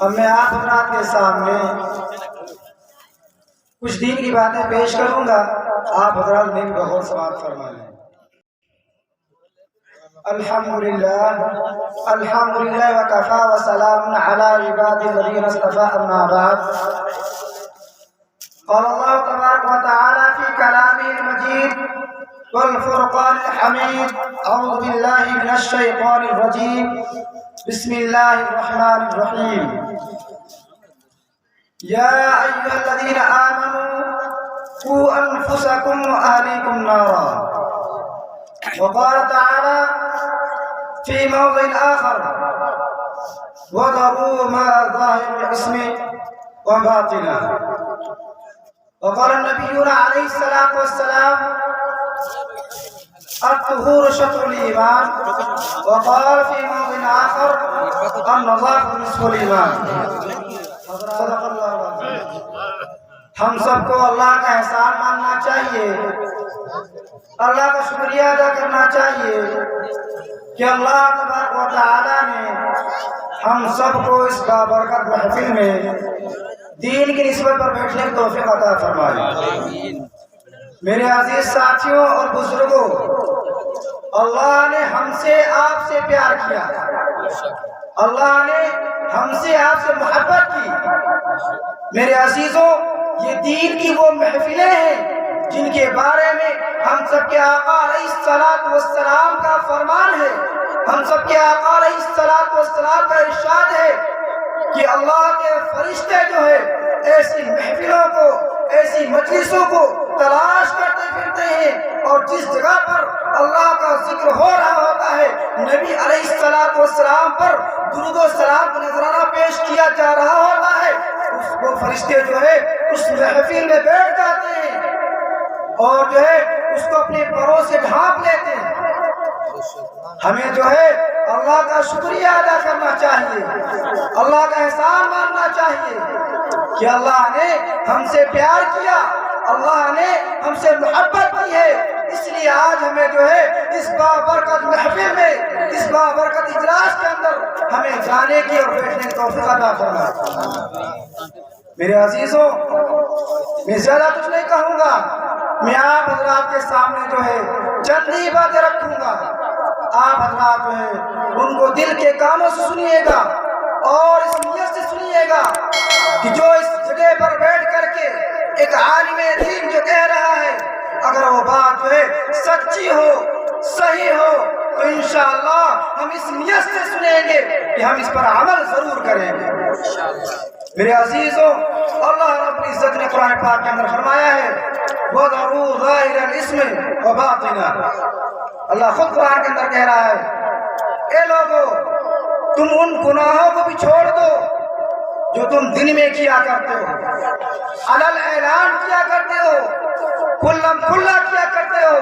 اب میں آپ حضرات کے سامنے کچھ دین کی باتیں پیش کروں گا، آپ حضرات میں بھی غور سماعت فرما لیں۔ الحمدللہ وکفا وسلام علی عباد الذین اصطفى، اما بعد، قال اللہ تبارک وتعالی فی کلامہ المجید والفرقان الحمید، اعوذ باللہ من الشیطان الرجیم، بسم اللہ الرحمن الرحیم، یا ایھا الذین آمنوا قوا انفسکم واہلیکم نارا، وقال تعالی فی موضع آخر وَذَرُوا مَا ظَاهِرَ الْإِثْمِ وَبَاطِنَهُ، وقال النبیون علیہ الصلاۃ والسلام الطہور شطر الایمان، وقال فی موضع آخر النظافة نصف الایمان۔ صدق اللہ العظیم۔ ہم سب کو اللہ کا احسان ماننا چاہیے، اللہ کا شکریہ ادا کرنا چاہیے کہ اللہ تبارک و تعالی نے ہم سب کو اس بابرکت محفل میں دین کی نسبت پر بیٹھنے کی توفیق عطا فرمائی۔ میرے عزیز ساتھیوں اور بزرگوں، اللہ نے ہم سے آپ سے پیار کیا، اللہ نے ہم سے آپ سے محبت کی۔ میرے عزیزوں، یہ دین کی وہ محفلیں ہیں جن کے بارے میں ہم سب کے آقا علیہ السلام کا فرمان ہے، ہم سب کے آقا علیہ السلام کا ارشاد ہے کہ اللہ کے فرشتے جو ہے ایسی محفلوں کو، ایسی مجلسوں کو تلاش کرتے پھرتے ہیں، اور جس جگہ پر اللہ کا ذکر ہو رہا ہوتا ہے، نبی علیہ السلام پر درود و سلام کا نذرانہ پیش کیا جا رہا ہوتا ہے، وہ فرشتے جو ہے اس محفل میں بیٹھ جاتے ہیں اور جو ہے اس کو اپنے پروں سے ڈھانپ لیتے ہیں۔ ہمیں جو ہے اللہ کا شکریہ ادا کرنا چاہیے، اللہ کا احسان ماننا چاہیے کہ اللہ نے ہم سے پیار کیا، اللہ نے ہم سے محبت کی ہے، اس لیے آج ہمیں جو ہے اس بابرکت محفل میں، اس بابرکت اجلاس کے اندر ہمیں جانے کی اور بیٹھنے کی توفیق عطا فرمائے۔ میرے عزیزوں، میں زیادہ کچھ نہیں کہوں گا، میں آپ حضرات کے سامنے جو ہے چند ہی باتیں رکھوں گا، آپ حضرات جو ہے ان کو دل کے کانوں سے سنیے گا اور اس نیت سے سنیے گا کہ جو اس جگہ پر بیٹھ کر کے ایک عالم دین جو کہہ رہا ہے، اگر وہ بات جو ہے سچی ہو، صحیح ہو، تو انشاءاللہ ہم اس نیت سے سنیں گے کہ ہم اس پر عمل ضرور کریں گے۔ میرے عزیزوں، اللہ رب العزت نے قرآن پاک کے اندر فرمایا ہے وَذَرُوا ظَاهِرَ الْإِثْمِ وَبَاطِنَهُ، اللہ خود قرآن کے اندر کہہ رہا ہے اے لوگو، تم ان گناہوں کو بھی چھوڑ دو جو تم دن میں کیا کرتے ہو، علل اعلان کیا کرتے ہو، کھلم کھلا کیا کرتے ہو،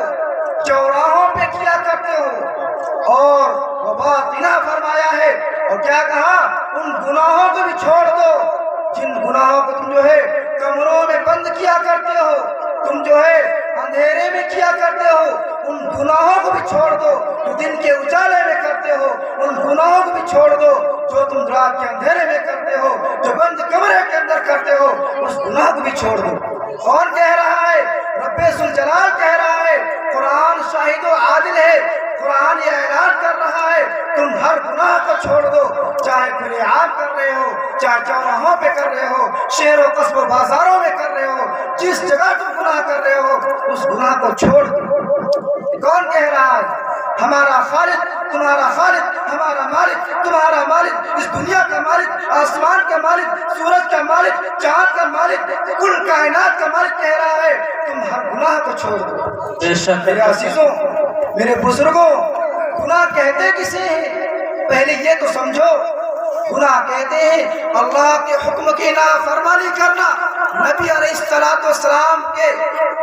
چوراہوں پہ کیا کرتے ہو، اور وباطنہ فرمایا ہے، اور کیا کہا، ان گناہوں کو بھی چھوڑ دو جن گناہوں کو تم جو ہے کمروں میں بند کیا کرتے ہو، تم جو ہے اندھیرے میں کیا کرتے ہو، ان گناہوں کو بھی چھوڑ دو جو دن کے اجالے میں کرتے ہو، ان گناہوں کو بھی چھوڑ دو جو تم رات کے اندھیرے میں کرتے ہو، جو بند کمرے کے اندر کرتے ہو، اس گناہ کو بھی چھوڑ دو۔ کون کہہ رہا ہے؟ رب ذوالجلال کہہ رہا ہے، قرآن شاہد و عادل ہے، قرآن یہ اعلان کر رہا ہے تم ہر گناہ کو چھوڑ دو، چاہے کھلے عام کر رہے ہو، چاہے چوراہوں پہ کر رہے ہو، شہر و قصب و بازاروں میں کر رہے ہو، جس جگہ تم گناہ کر رہے ہو اس گناہ کو چھوڑ دو۔ کون کہہ رہا ہے؟ ہمارا خالق، تمہارا خالق، ہمارا مالک، تمہارا مالک، اس دنیا کا مالک، آسمان کا مالک، سورج کا مالک، چاند کا مالک، کل کائنات کا مالک کہہ رہا ہے تم ہر گناہ کو چھوڑ دو۔ میرے عزیزوں، میرے بزرگوں، گناہ کہتے کسے ہیں؟ پہلے یہ تو سمجھو، گناہ کہتے ہیں اللہ کے حکم کی نافرمانی کرنا، نبی علیہ السلام کے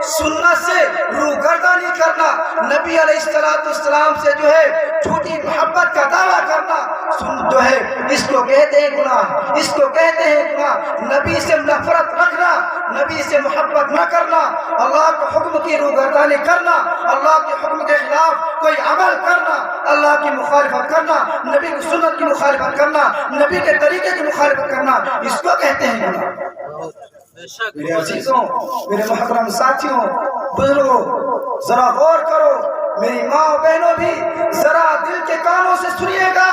سنت سے روگردانی کرنا، نبی علیہ السلام سے جو ہے جھوٹی محبت کا دعویٰ کرنا، جو ہے اس کو کہتے ہیں گناہ، اس کو کہتے ہیں گناہ۔ نبی سے نفرت رکھنا، نبی سے محبت نہ کرنا، اللہ کے حکم کی روگردانی کرنا، اللہ کے حکم کے خلاف کوئی عمل کرنا، اللہ کی مخالفت کرنا، نبی کی سنت کی مخالفت کرنا، نبی کے طریقے کی مخالفت کرنا، اس کو کہتے ہیں گناہ۔ میرے عزیزوں، میرے محترم ساتھیوں، بزرگوں، ذرا غور کرو، میری ماں و بہنوں بھی ذرا دل کے کانوں سے سنیے گا،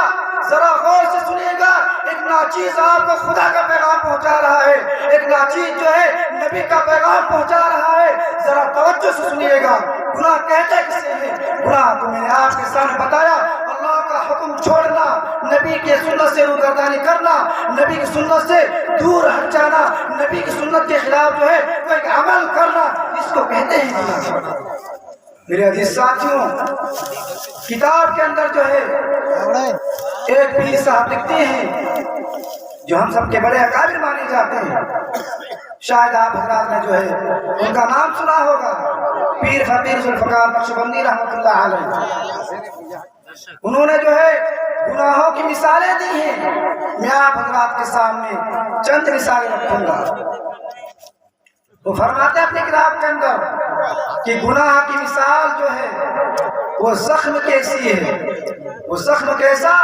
ذرا غور سے سنیے گا۔ ایک ناچیز آپ کو خدا کا پیغام پہنچا رہا ہے، ایک ناچیز جو ہے نبی کا پیغام پہنچا رہا ہے، ذرا توجہ سے سنیے گا۔ گناہ کہتے کسے ہیں؟ گناہ تو میں نے آپ کے سامنے بتایا، اللہ کا حکم چھوڑنا، نبی کے سنت سے روگردانی کرنا، نبی کی سنت سے دور ہٹ جانا، نبی کی سنت کے خلاف جو ہے کوئی عمل کرنا، اس کو کہتے ہیں گناہ۔ میرے عزیز ساتھیوں، کتاب کے اندر جو ہے ایک پیر صاحب لکھتے ہیں جو ہم سب کے بڑے اکابر مانے جاتے ہیں، شاید آپ حضرات نے جو ہے ان کا نام سنا ہوگا، پیر فقیر ذوالفقار نقشبندی رحمۃ اللہ علیہ۔ انہوں نے جو ہے گناہوں کی مثالیں دی ہیں، میں آپ حضرات کے سامنے چند مثالیں رکھوں گا۔ وہ فرماتے ہیں اپنی کتاب کے اندر کہ گناہ کی مثال جو ہے وہ زخم کیسی ہے، وہ زخم کیسا؟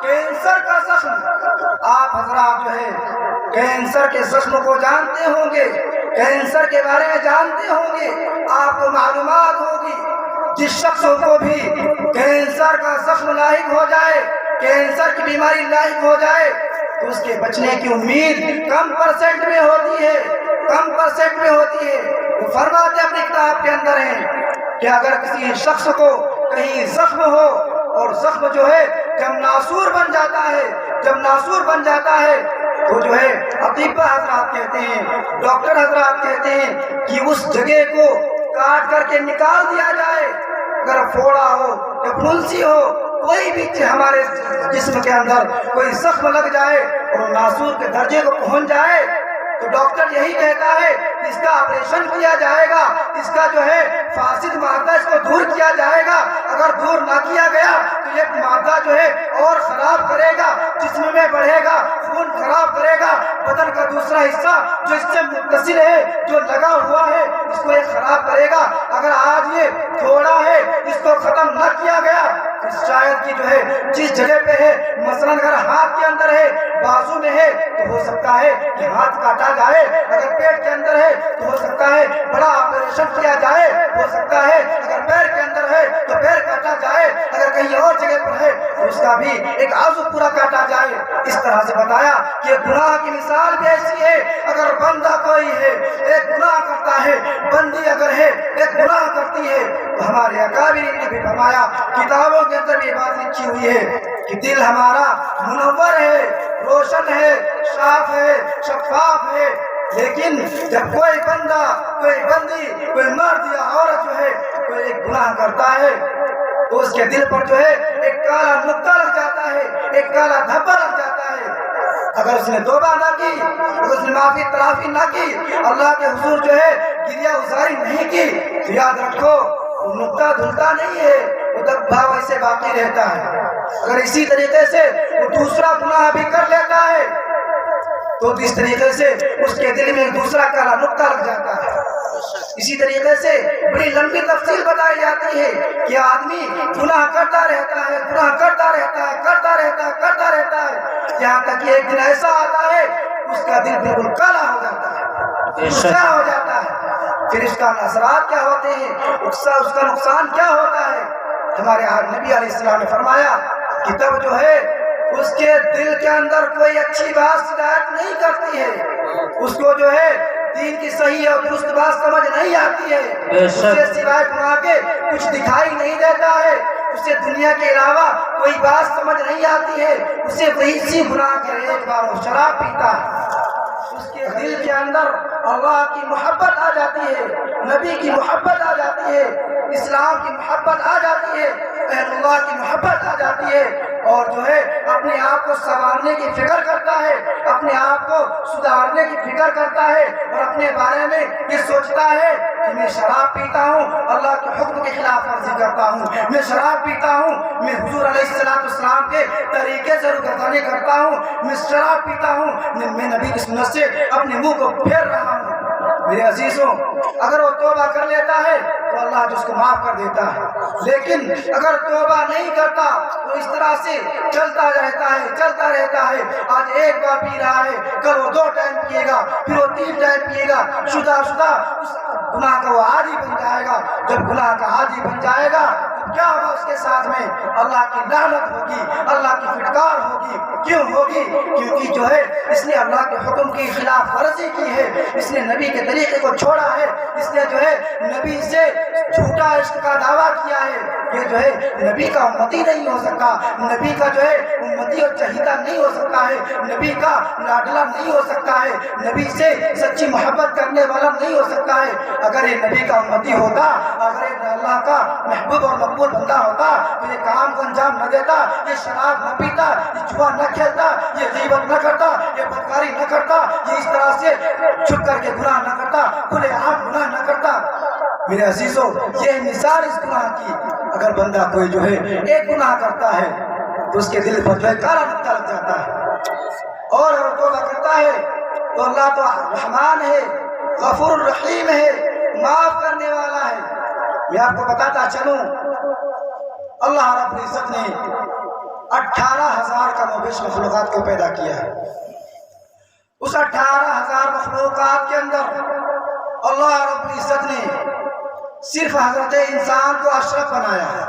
کینسر کا زخم۔ آپ حضرات جو ہے کینسر کے زخم کو جانتے ہوں گے، کینسر کے بارے میں جانتے ہوں گے، آپ کو معلومات ہوگی۔ جس شخص کو بھی کینسر کا زخم لاحق ہو جائے، کینسر کی بیماری لاحق ہو جائے تو اس کے بچنے کی امید کم پرسنٹ میں ہوتی ہے، کم پرسنٹ میں ہوتی ہے۔ وہ فرماتے اپنی کتاب کے اندر ہیں کہ اگر کسی شخص کو کہیں زخم ہو اور زخم جو ہے جب ناسور بن جاتا ہے، جب ناسور بن جاتا ہے تو جو ہے اطباء حضرات کہتے ہیں، ڈاکٹر حضرات کہتے ہیں کہ اس جگہ کو کاٹ کر کے نکال دیا جائے۔ اگر پھوڑا ہو یا پھنسی ہو، کوئی بھی ہمارے جسم کے اندر کوئی زخم لگ جائے اور ناسور کے درجے کو پہنچ جائے تو ڈاکٹر یہی کہتا ہے کہ اس کا آپریشن کیا جائے گا، اس کا جو ہے فاسد مادہ اس کو دور کیا جائے گا۔ اگر دور نہ کیا گیا تو یہ مادہ جو ہے اور خراب کرے گا، جسم میں بڑھے گا، خون خراب کرے گا، بدن کا دوسرا حصہ جو اس سے متصل ہے، جو لگا ہوا ہے، اس کو یہ خراب کرے گا۔ اگر آج یہ تھوڑا ہے، اس کو ختم نہ کیا گیا تو شاید کی جو ہے جس جگہ پہ ہے، مثلا اگر ہاتھ کے اندر ہے، بازو میں ہے تو ہو سکتا ہے کہ ہاتھ کاٹا جائے، اگر پیٹ کے اندر ہے تو ہو سکتا ہے بڑا آپریشن کیا جائے، ہو سکتا ہے اگر پیر کے اندر ہے تو پیر کاٹا جائے، اگر کہیں اور جگہ پر ہے تو اس کا بھی ایک عضو پورا کاٹا جائے۔ اس طرح سے بتایا کہ گناہ کی مثال بھی ایسی ہے، اگر بندہ کوئی ہے ایک گناہ کرتا ہے، بندی اگر ہے ایک گناہ کرتی ہے تو ہمارے اکابرین نے بھی فرمایا، کتابوں کے اندر بھی بات لکھی ہوئی ہے کہ دل ہمارا منور ہے، روشن ہے، صاف ہے، شفاف ہے، لیکن جب کوئی بندہ، کوئی بندی، کوئی مرد یا عورت جو ہے کوئی ایک گناہ کرتا ہے تو اس کے دل پر جو ہے ایک کالا نقطہ لگ جاتا ہے، ایک کالا دھبا لگ جاتا ہے۔ اگر اس نے توبہ نہ کی، اگر اس نے معافی تلافی نہ کی، اللہ کے حضور جو ہے گریہ گزاری نہیں کی تو یاد رکھو وہ نقطہ دھلتا نہیں ہے، وہ دھبا ویسے باقی رہتا ہے۔ اگر اسی طریقے سے وہ دوسرا گناہ بھی کر لیتا ہے تو اس طریقے سے اس کے دل میں دوسرا کالا نقطہ لگ جاتا ہے۔ اسی طریقے سے بڑی لمبی تفصیل بتائی جاتی ہے کہ آدمی گناہ کرتا رہتا ہے، گناہ کرتا رہتا ہے، کرتا رہتا ہے، کرتا رہتا ہے، یہاں تک کہ ایک دن ایسا آتا ہے اس کا دل بالکل کالا ہو جاتا ہے، غصہ ہو جاتا ہے۔ پھر اس کا اثرات کیا ہوتے ہیں، اس کا نقصان کیا ہوتا ہے؟ ہمارے نبی علیہ السلام نے فرمایا کہ تب جو ہے اس کے دل کے اندر کوئی اچھی بات صدایت نہیں کرتی ہے، اس کو جو ہے دین کی صحیح اور درست بات سمجھ نہیں آتی ہے، اسے سوائے گناہ کے کچھ دکھائی نہیں دیتا ہے، اسے دنیا کے علاوہ کوئی بات سمجھ نہیں آتی ہے، اسے وہی سی گناہ کے ایک بار وہ شراب پیتا ہے، اس کے دل کے اندر اللہ کی محبت آ جاتی ہے، نبی کی محبت آ جاتی ہے، اسلام کی محبت آ جاتی ہے، اہل اللہ کی محبت آ جاتی ہے، اور جو ہے اپنے آپ کو سنوارنے کی فکر کرتا ہے، اپنے آپ کو سدھارنے کی فکر کرتا ہے، اور اپنے بارے میں یہ سوچتا ہے کہ میں شراب پیتا ہوں، اللہ کے حکم کے خلاف ورزی کرتا ہوں، میں شراب پیتا ہوں، میں حضور علیہ السلام کے طریقے سے روگردانی کرتا ہوں، میں شراب پیتا ہوں، میں نبی کی سنت سے اپنے منہ کو پھیر رہا ہوں۔ میرے عزیزوں اگر وہ توبہ کر لیتا ہے تو اللہ جو اس کو معاف کر دیتا ہے، لیکن اگر توبہ نہیں کرتا تو اس طرح سے چلتا رہتا ہے، آج ایک بار پی رہا ہے، کل وہ 2 ٹائم پیے گا، پھر وہ 3 ٹائم پیے گا، شدہ اس گناہ کا وہ عادی بن جائے گا۔ جب گناہ کا عادی بن جائے گا کیا ہوگا اس کے ساتھ میں؟ اللہ کی لعنت ہوگی، اللہ کی فٹکار ہوگی۔ کیوں ہوگی؟ کیونکہ جو ہے اس نے اللہ کے حکم کی خلاف ورزی کی ہے، اس نے نبی کے طریقے کو چھوڑا ہے، اس نے جو ہے نبی سے جھوٹا عشق کا دعویٰ کیا ہے۔ یہ جو ہے نبی کا امتی نہیں ہو سکتا، نبی کا جو ہے امتی اور چہیتا نہیں ہو سکتا ہے، نبی کا لاڈلا نہیں ہو سکتا ہے، نبی سے سچی محبت کرنے والا نہیں ہو سکتا ہے۔ اگر یہ نبی کا امتی ہوتا، اگر یہ اللہ کا محبوب اور مقبول بندہ ہوتا تو یہ کام کو انجام نہ دیتا، یہ شراب نہ پیتا، یہ جوا نہ کھیلتا، یہ غیبت نہ کرتا، یہ بدکاری نہ کرتا، یہ اس طرح سے چھپ کر کے گناہ نہ کرتا، کھلے عام گناہ نہ کرتا۔ میرے عزیزوں یہ مثال اس گناہ کی، اگر بندہ کوئی جو ہے ایک گناہ کرتا ہے تو اس کے دل پر جو ہے کالا نقطہ لگ جاتا ہے، اور اگر توبہ کرتا ہے تو اللہ تو رحمان ہے، غفور الرحیم ہے، معاف کرنے والا ہے۔ میں آپ کو بتاتا چلوں اللہ رب العزت نے 18,000 کا مویش مخلوقات کو پیدا کیا ہے۔ اس 18,000 مخلوقات کے اندر اللہ رب العزت نے صرف حضرت انسان کو اشرف بنایا ہے۔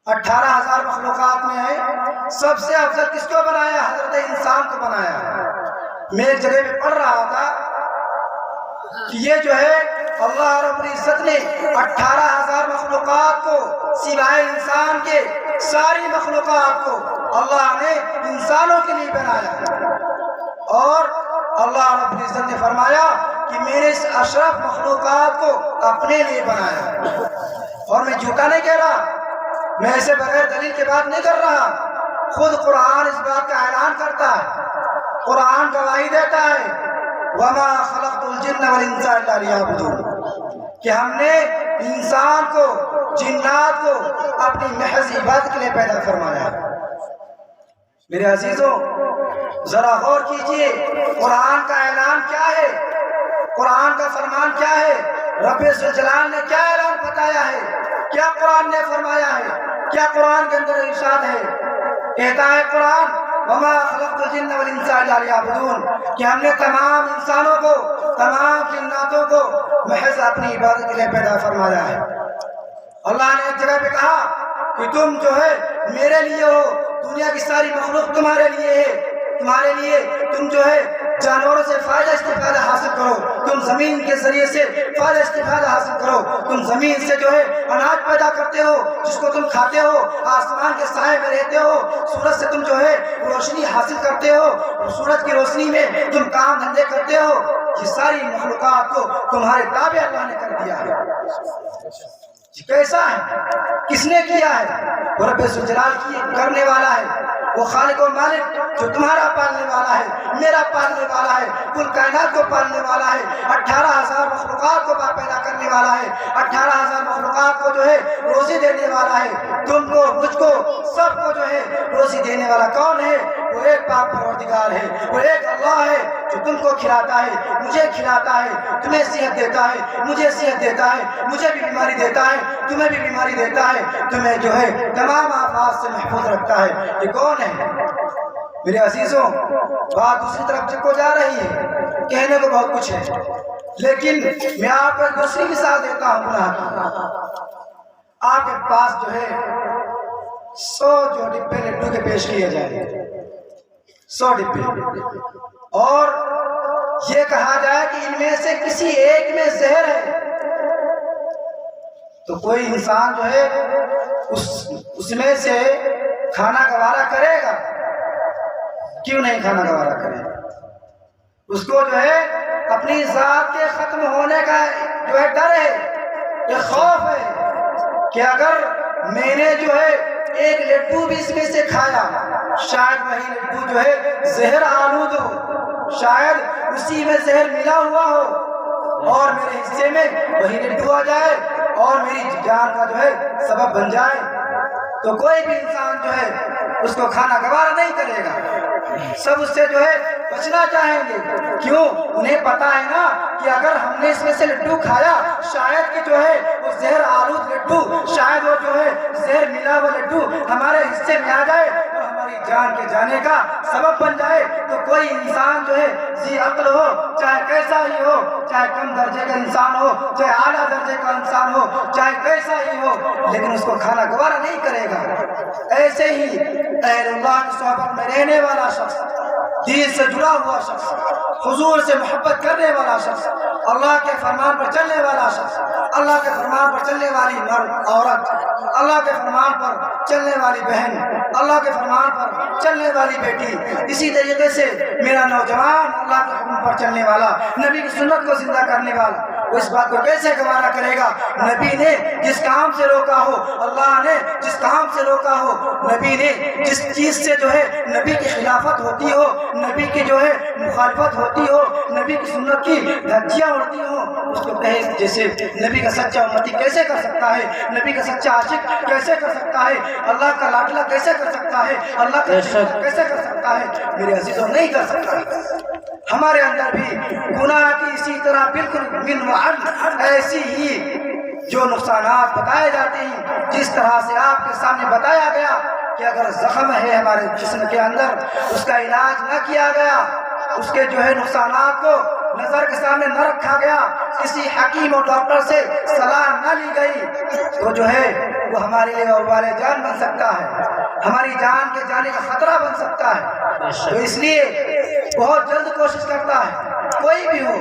18,000 مخلوقات میں ہے سب سے افضل کس کو بنایا؟ حضرت انسان کو بنایا ہے۔ میں ایک جگہ پہ پڑھ رہا تھا کہ یہ جو ہے اللہ رب العزت نے 18,000 مخلوقات کو سوائے انسان کے ساری مخلوقات کو اللہ نے انسانوں کے لیے بنایا، اور اللہ رب العزت نے فرمایا کہ میں نے اس اشرف مخلوقات کو اپنے لیے بنایا۔ اور میں جھوٹا نہیں کہہ رہا، میں ایسے بغیر دلیل کے بات نہیں کر رہا، خود قرآن اس بات کا اعلان کرتا ہے، قرآن گواہی دیتا ہے وَمَا خَلَقْتُ الْجِنَّ وَالْإِنسَ إِلَّا لِيَعْبُدُونِ، کہ ہم نے انسان کو جنات کو اپنی محض عبادت کے لیے پیدا فرمایا۔ میرے عزیزوں ذرا غور کیجئے قرآن کا اعلان کیا ہے، قرآن کا فرمان کیا ہے، رب ذوالجلال نے کیا اعلان بتایا ہے، کیا قرآن نے فرمایا ہے، کیا قرآن کے اندر ارشاد ہے؟ کہتا ہے قرآن وَمَا خَلَقْتُ الْجِنَّ وَالْإِنسَ إِلَّا لِيَعْبُدُونِ، کہ ہم نے تمام انسانوں کو، تمام جناتوں کو محض اپنی عبادت کے لیے پیدا فرمایا ہے۔ اللہ نے ایک جگہ پہ کہا کہ تم جو ہے میرے لیے ہو، دنیا کی ساری مخلوق تمہارے لیے ہے، تمہارے لیے تم جو ہے جانوروں سے فائدہ استفادہ حاصل کرو، تم زمین کے ذریعے سے فائدہ استفادہ حاصل کرو، تم زمین سے جو ہے اناج پیدا کرتے ہو جس کو تم کھاتے ہو، آسمان کے سائے میں رہتے ہو، سورج سے تم جو ہے روشنی حاصل کرتے ہو، سورج کی روشنی میں تم کام دھندے کرتے ہو، یہ ساری مخلوقات کو تمہارے تابع اللہ نے کر دیا ہے۔ کیسا ہے؟ کس نے کیا ہے؟ وہ رب ذوالجلال کی کرنے والا ہے، وہ خالق و مالک جو تمہارا پالنے والا ہے، میرا پالنے والا ہے، کل کائنات کو پالنے والا ہے، 18,000 مخلوقات کو پیدا کرنے والا ہے، 18,000 مخلوقات کو جو ہے روزی دینے والا ہے، تم کو مجھ کو سب کو جو ہے روزی دینے والا کون ہے؟ وہ ایک پاک پروردگار ہے، وہ ایک اللہ ہے جو تم کو کھلاتا ہے، مجھے کھلاتا ہے، تمہیں صحت دیتا ہے، مجھے صحت دیتا ہے، مجھے بھی بیماری دیتا ہے، تمہیں بھی بیماری دیتا ہے، تمہیں جو ہے تمام آفات سے محفوظ رکھتا ہے۔ یہ کون ہے؟ میرے عزیزوں بات دوسری طرف کو جا رہی ہے، کہنے کو بہت کچھ ہے، لیکن میں آپ کو دوسری مثال دیتا ہوں گناہ کی۔ آپ کے پاس جو ہے 100 جو ڈبے لڈو کے پیش کیے جائیں، 100 ڈبے، اور یہ کہا جائے کہ ان میں سے کسی ایک میں زہر ہے، تو کوئی انسان جو ہے اس میں سے کھانا گوارا کرے گا؟ کیوں نہیں کھانا گوارا کرے گا؟ اس کو جو ہے اپنی ذات کے ختم ہونے کا جو ہے ڈر ہے، یہ خوف ہے کہ اگر میں نے جو ہے ایک لڈو بھی اس میں سے کھایا، شاید وہی لڈو جو ہے زہر آلود ہو، شاید اسی میں زہر ملا ہوا ہو اور میرے حصے میں وہی لڈو آ جائے اور میری جان کا جو ہے سبب بن جائے، تو کوئی بھی انسان جو ہے اس کو کھانا گوارا نہیں کرے گا، سب اس سے جو ہے بچنا چاہیں گے. کیوں؟ انہیں پتا ہے نا کہ اگر ہم نے اس میں سے لڈو کھایا شاید کہ جو ہے وہ زہر آلود لڈو، شاید وہ جو ہے زہر ملا ہوا لڈو ہمارے حصے میں آ جائے اور ہماری جان کے جانے کا سبب بن جائے. تو کوئی انسان جو ہے ذی عقل ہو، چاہے کیسا ہی ہو، چاہے کم درجے کا انسان ہو، چاہے اعلیٰ درجے کا انسان ہو، چاہے کیسا ہی ہو، لیکن اس کو کھانا گوارا نہیں کرے گا. ایسے ہی اہل اللہ کی صحبت میں رہنے والا شخص، دین سے جڑا ہوا شخص، حضور سے محبت کرنے والا شخص، اللہ کے فرمان پر چلنے والا شخص، اللہ کے فرمان پر چلنے والی مرد عورت، اللہ کے فرمان پر چلنے والی بہن، اللہ کے فرمان پر چلنے والی بیٹی، اسی طریقے سے میرا نوجوان اللہ کے حکم پر چلنے والا، نبی کی سنت کو زندہ کرنے والا، وہ اس بات کو کیسے گوارا کرے گا؟ نبی نے جس کام سے روکا ہو، اللہ نے جس کام سے روکا ہو، نبی نے جس چیز سے جو ہے نبی کی خلافت ہوتی ہو، نبی کی جو ہے مخالفت ہوتی ہو، نبی کی سنت کی دھجیاں اڑتی ہوں، اس کو کہے جیسے نبی کا سچا امتی کیسے کر سکتا ہے، نبی کا سچا عاشق کیسے کر سکتا ہے، اللہ کا لاڈلا کیسے کر سکتا ہے، اللہ کا کیسے کر سکتا ہے؟ میرے عزیزوں نہیں کر سکتا. ہمارے اندر بھی گناہ کی اسی طرح بالکل من وعن ایسی ہی جو نقصانات بتائے جاتے ہیں، جس طرح سے آپ کے سامنے بتایا گیا کہ اگر زخم ہے ہمارے جسم کے اندر، اس کا علاج نہ کیا گیا، اس کے جو ہے نقصانات کو نظر کے سامنے نہ رکھا گیا، کسی حکیم اور ڈاکٹر سے صلاح نہ لی گئی، تو جو ہے وہ ہمارے لیے وبال جان بن سکتا ہے، ہماری جان کے جانے کا خطرہ بن سکتا ہے. تو اس لیے بہت جلد کوشش کرتا ہے کوئی بھی ہو،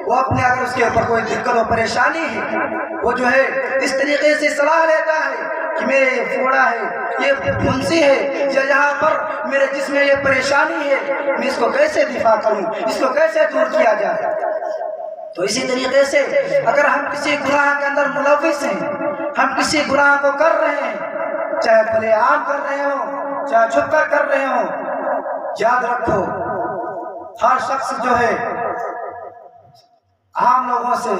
وہ اپنے اگر اس کے اوپر کوئی دقت و پریشانی ہے، وہ جو ہے اس طریقے سے صلاح لیتا ہے کہ میرے یہ پھوڑا ہے، یہ پھنسی ہے، یا یہاں پر میرے جسم میں یہ پریشانی ہے، میں اس کو کیسے دفاع کروں، اس کو کیسے دور کیا جائے. تو اسی طریقے سے اگر ہم کسی گناہ کے اندر ملوث ہیں، ہم کسی گناہ کو کر رہے ہیں، چاہے کھلے عام کر رہے ہوں، چاہے چھپ کر کر رہے ہوں، یاد رکھو ہر شخص جو ہے عام لوگوں سے،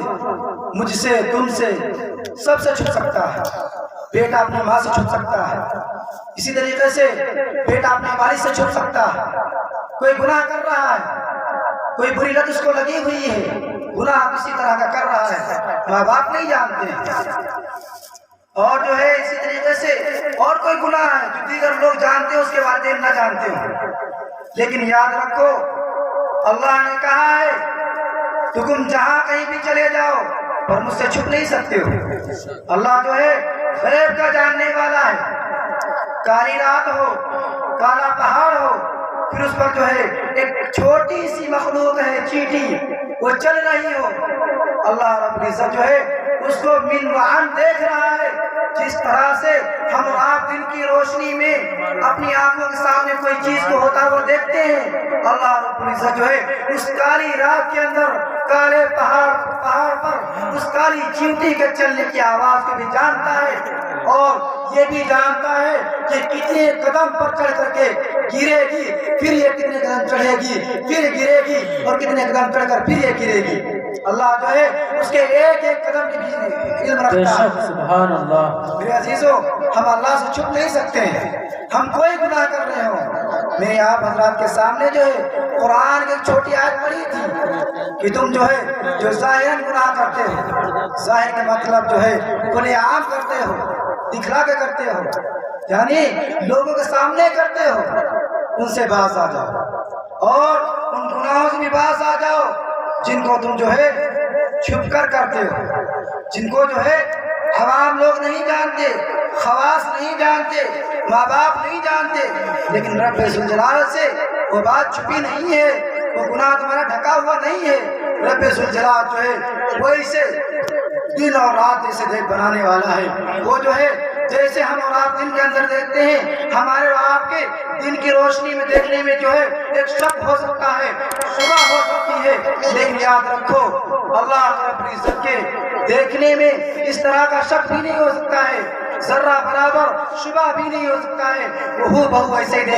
مجھ سے، تم سے، سب سے چھپ سکتا ہے. بیٹا اپنی ماں سے چھپ سکتا ہے، اسی طریقے سے بیٹا اپنے والد سے چھپ سکتا ہے. کوئی گناہ کر رہا ہے، کوئی بری لت اس کو لگی ہوئی ہے، گناہ کسی طرح کا کر رہا ہے، ماں باپ نہیں جانتے ہیں، اور جو ہے اسی طریقے سے اور کوئی گناہ ہے جو دیگر لوگ جانتے ہیں، اس کے والدین نہ جانتے ہیں. لیکن یاد رکھو اللہ نے کہا ہے تم جہاں کہیں بھی چلے جاؤ اور مجھ سے چھپ نہیں سکتے ہو. اللہ جو ہے غیب کا جاننے والا ہے. کالی رات ہو، کالا پہاڑ ہو، پھر اس پر جو ہے ایک چھوٹی سی مخلوق ہے چیٹی، وہ چل رہی ہو، اللہ رب العزت جو ہے اس کو من وعن دیکھ رہا ہے. جس طرح سے ہم اور آپ دن کی روشنی میں اپنی آنکھوں کے سامنے کوئی چیز کو ہوتا وہ دیکھتے ہیں، اللہ رب العزت جو ہے اس کالی رات کے اندر کالے پہاڑ پر اس کالی چیونٹی کے چلنے کی آواز کو بھی جانتا ہے، اور یہ بھی جانتا ہے کہ کتنے قدم پر چڑھ کر کے گرے گی، پھر یہ کتنے قدم چڑھے گی، پھر گرے گی، اور کتنے قدم چڑھ کر پھر یہ گرے گی. اللہ جو ہے اس کے ایک ایک قدم کی بھی علم رکھتا ہے. سبحان اللہ. میرے عزیزوں ہم اللہ سے چھپ نہیں سکتے ہیں، ہم کوئی گناہ کر رہے ہوں. میں نے آپ حضرات کے سامنے جو ہے قرآن کی ایک چھوٹی آیت پڑھی تھی کہ تم جو ہے جو ظاہراً گناہ کرتے ہو، ظاہر کا مطلب جو ہے کھلے عام کرتے ہو، دکھلا کے کرتے ہو، یعنی لوگوں کے سامنے کرتے ہو، ان سے باز آ جاؤ، اور ان گناہوں سے بھی باز آ جاؤ جن کو تم جو ہے چھپ کر کرتے ہو، جن کو جو ہے عوام لوگ نہیں جانتے، خواص نہیں جانتے، ماں باپ نہیں جانتے، لیکن رب ذوالجلال سے وہ بات چھپی نہیں ہے، وہ گناہ تمہارا ڈھکا ہوا نہیں ہے. رب ذوالجلال جو ہے وہ اسے دن اور رات اسے دیکھ بنانے والا ہے. وہ جو ہے جیسے ہم اور آپ دن کے اندر دیکھتے ہیں، ہمارے اور آپ کے دن کی روشنی میں دیکھنے میں جو ہے ایک شک ہو سکتا ہے، صبح ہو سکتی ہے، لیکن یاد رکھو اللہ رب العزت کے دیکھنے میں اس طرح کا شک بھی نہیں ہو سکتا ہے، ذرہ برابر شبہ بھی نہیں ہو سکتا ہے. وہ بہو ایسے ہی